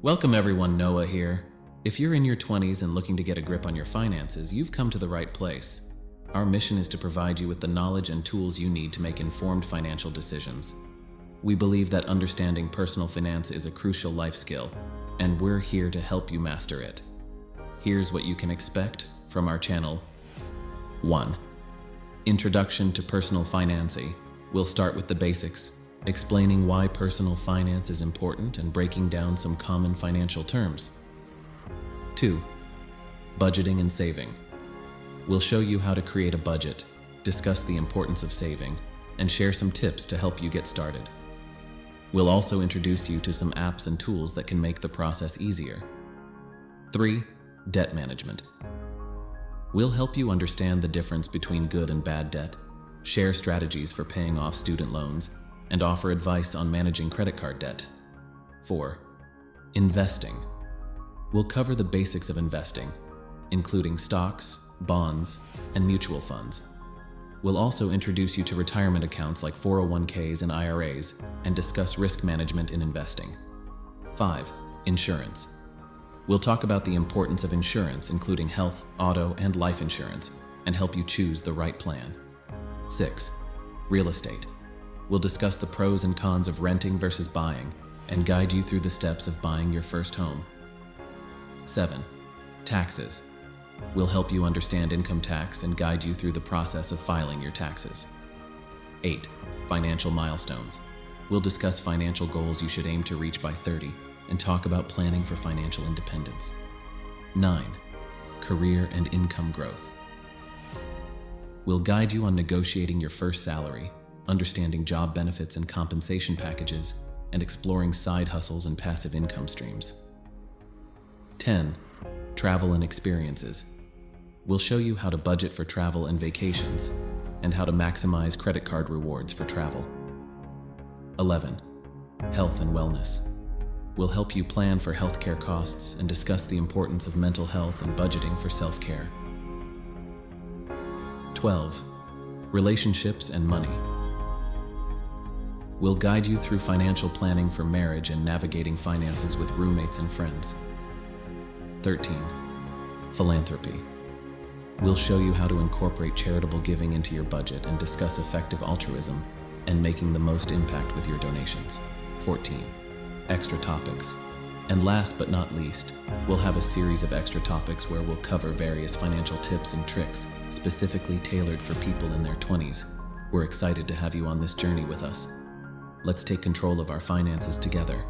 Welcome everyone, Noah here. If you're in your 20s and looking to get a grip on your finances, you've come to the right place. Our mission is to provide you with the knowledge and tools you need to make informed financial decisions. We believe that understanding personal finance is a crucial life skill, and we're here to help you master it. Here's what you can expect from our channel. 1. Introduction to personal financing. We'll start with the basics, explaining why personal finance is important and breaking down some common financial terms. 2. Budgeting and saving. We'll show you how to create a budget, discuss the importance of saving, and share some tips to help you get started. We'll also introduce you to some apps and tools that can make the process easier. 3. Debt management. We'll help you understand the difference between good and bad debt, share strategies for paying off student loans, and offer advice on managing credit card debt. 4. Investing. We'll cover the basics of investing, including stocks, bonds, and mutual funds. We'll also introduce you to retirement accounts like 401ks and IRAs and discuss risk management in investing. 5. Insurance. We'll talk about the importance of insurance, including health, auto, and life insurance, and help you choose the right plan. 6. Real estate. We'll discuss the pros and cons of renting versus buying and guide you through the steps of buying your first home. 7. Taxes. We'll help you understand income tax and guide you through the process of filing your taxes. 8. Financial milestones. We'll discuss financial goals you should aim to reach by 30 and talk about planning for financial independence. 9. Career and income growth. We'll guide you on negotiating your first salary, understanding job benefits and compensation packages, and exploring side hustles and passive income streams. 10. Travel and experiences. We'll show you how to budget for travel and vacations, and how to maximize credit card rewards for travel. 11. Health and wellness. We'll help you plan for healthcare costs and discuss the importance of mental health and budgeting for self-care. 12. Relationships and money. We'll guide you through financial planning for marriage and navigating finances with roommates and friends. 13. Philanthropy. We'll show you how to incorporate charitable giving into your budget and discuss effective altruism and making the most impact with your donations. 14. Extra topics. And last but not least, we'll have a series of extra topics where we'll cover various financial tips and tricks specifically tailored for people in their 20s. We're excited to have you on this journey with us. Let's take control of our finances together.